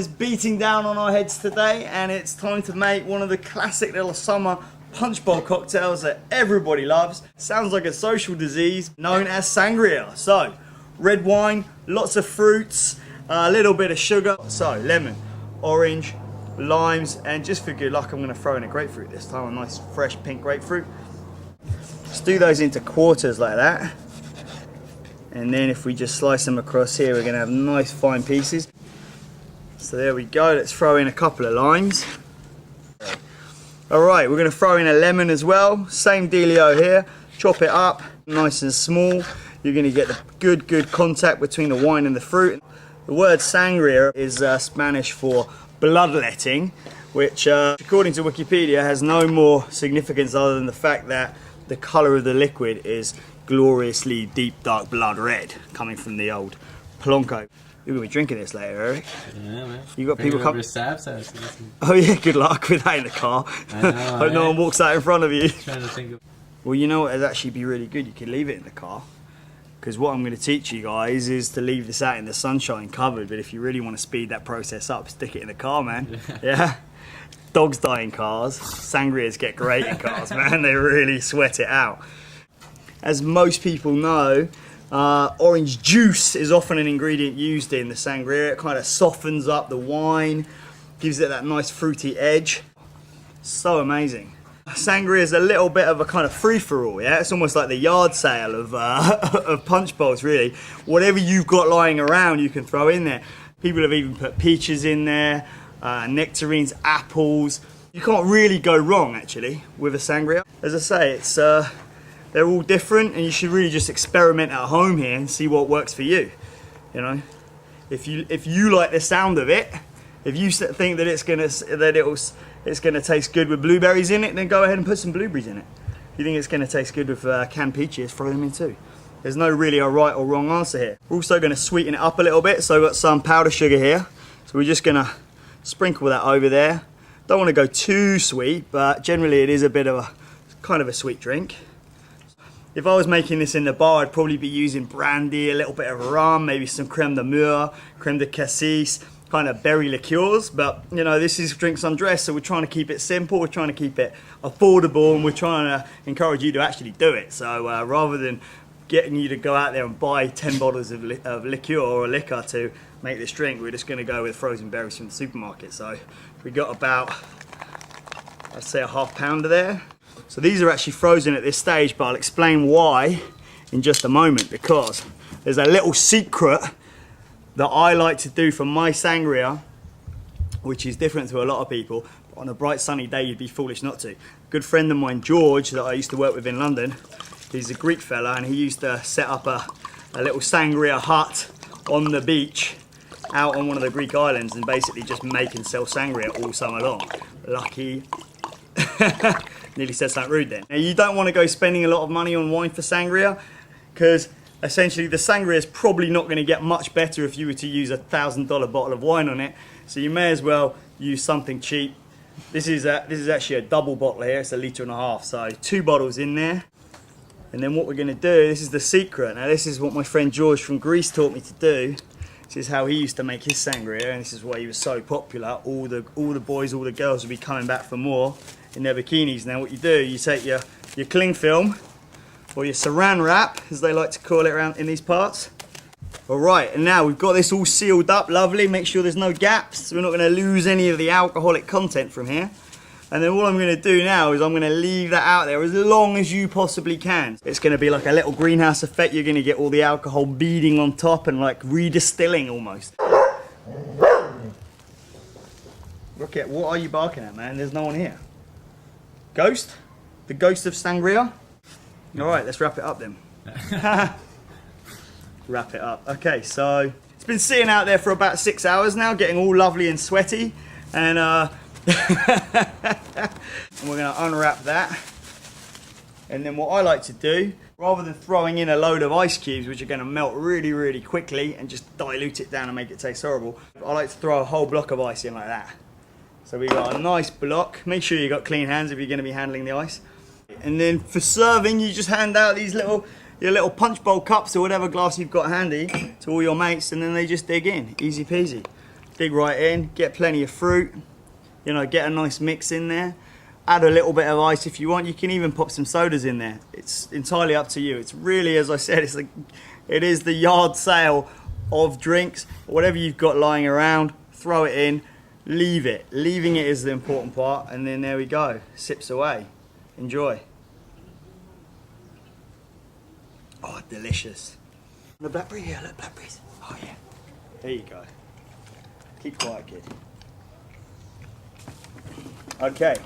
is beating down on our heads today, and it's time to make one of the classic little summer punch bowl cocktails that everybody loves. Sounds like a social disease, known as sangria. So, red wine, lots of fruits, a little bit of sugar. So, lemon, orange, limes, and just for good luck, I'm going to throw in a grapefruit this time, a nice fresh pink grapefruit. Just do those into quarters like that. And then if we just slice them across here, we're going to have nice fine pieces. So there we go, let's throw in a couple of limes. Alright, we're going to throw in a lemon as well, same dealio here. Chop it up, nice and small. You're going to get the good contact between the wine and the fruit. The word sangria is Spanish for bloodletting, which according to Wikipedia has no more significance other than the fact that the colour of the liquid is gloriously deep dark blood red, coming from the old Plonko. You're going to be drinking this later, Eric. Yeah, man. You got people coming. Oh Oh yeah, good luck with that in the car. I know, Hope no one walks out in front of you. Trying to think of... Well, you know what would actually be really good? You could leave it in the car. Because what I'm going to teach you guys is to leave this out in the sunshine covered, but if you really want to speed that process up, stick it in the car, man. Yeah. Dogs die in cars. Sangrias get great in cars, man. They really sweat it out. As most people know, orange juice is often an ingredient used in the sangria. It kind of softens up the wine, gives it that nice fruity edge. So amazing. Sangria is a little bit of a kind of free-for-all, yeah? It's almost like the yard sale of, of punch bowls, really. Whatever you've got lying around, you can throw in there. People have even put peaches in there, nectarines, apples. You can't really go wrong, actually, with a sangria. As I say, it's they're all different, and you should really just experiment at home here and see what works for you. You know, if you like the sound of it, if you think that it's gonna taste good with blueberries in it, then go ahead and put some blueberries in it. If you think it's gonna taste good with canned peaches, throw them in too. There's no really a right or wrong answer here. We're also gonna sweeten it up a little bit, so I've got some powdered sugar here. So we're just gonna sprinkle that over there. Don't want to go too sweet, but generally it is a bit of a kind of a sweet drink. If I was making this in the bar, I'd probably be using brandy, a little bit of rum, maybe some creme de mure, creme de cassis, kind of berry liqueurs. But you know, this is Drinks Undressed, so we're trying to keep it simple, we're trying to keep it affordable, and we're trying to encourage you to actually do it. So rather than getting you to go out there and buy 10 bottles of liqueur or liquor to make this drink, we're just going to go with frozen berries from the supermarket. So we got about, I'd say, a half pounder there. So these are actually frozen at this stage, but I'll explain why in just a moment, because there's a little secret that I like to do for my sangria, which is different to a lot of people. But on a bright sunny day, you'd be foolish not to. A good friend of mine, George, that I used to work with in London, he's a Greek fella, and he used to set up a little sangria hut on the beach out on one of the Greek islands and basically just make and sell sangria all summer long. Lucky. Nearly said something rude then. Now, you don't want to go spending a lot of money on wine for sangria, because essentially the sangria is probably not going to get much better if you were to use a $1,000 bottle of wine on it. So you may as well use something cheap. This is actually a double bottle here. It's 1.5 litres, so 2 bottles in there. And then what we're going to do, this is the secret. Now this is what my friend George from Greece taught me to do. This is how he used to make his sangria, and this is why he was so popular. All the boys, all the girls would be coming back for more in their bikinis. Now what you do, you take your cling film, or your saran wrap, as they like to call it around in these parts. Alright, and now we've got this all sealed up, lovely. Make sure there's no gaps, so we're not going to lose any of the alcoholic content from here. And then what I'm going to do now is I'm going to leave that out there as long as you possibly can. It's going to be like a little greenhouse effect. You're going to get all the alcohol beading on top and like redistilling almost. Rocket, what are you barking at, man? There's no one here. Ghost? The ghost of sangria? Alright, let's wrap it up then. Wrap it up. Okay, so it's been sitting out there for about 6 hours now, getting all lovely and sweaty. And and we're going to unwrap that. And then what I like to do, rather than throwing in a load of ice cubes, which are going to melt really, really quickly and just dilute it down and make it taste horrible, I like to throw a whole block of ice in like that. So we got a nice block. Make sure you got clean hands if you're going to be handling the ice. And then for serving, you just hand out these your little punch bowl cups or whatever glass you've got handy to all your mates, and then they just dig in. Easy peasy. dig right in, get plenty of fruit, you know, get a nice mix in there. Add a little bit of ice if you want. You can even pop some sodas in there. It's entirely up to you. It's really, as I said, it is the yard sale of drinks. Whatever you've got lying around, throw it in, leave it. Leaving it is the important part, and then there we go. Sips away. Enjoy. Oh, delicious. The blackberry, yeah, look, blackberries. Oh yeah. There you go. Keep quiet, kid. Okay.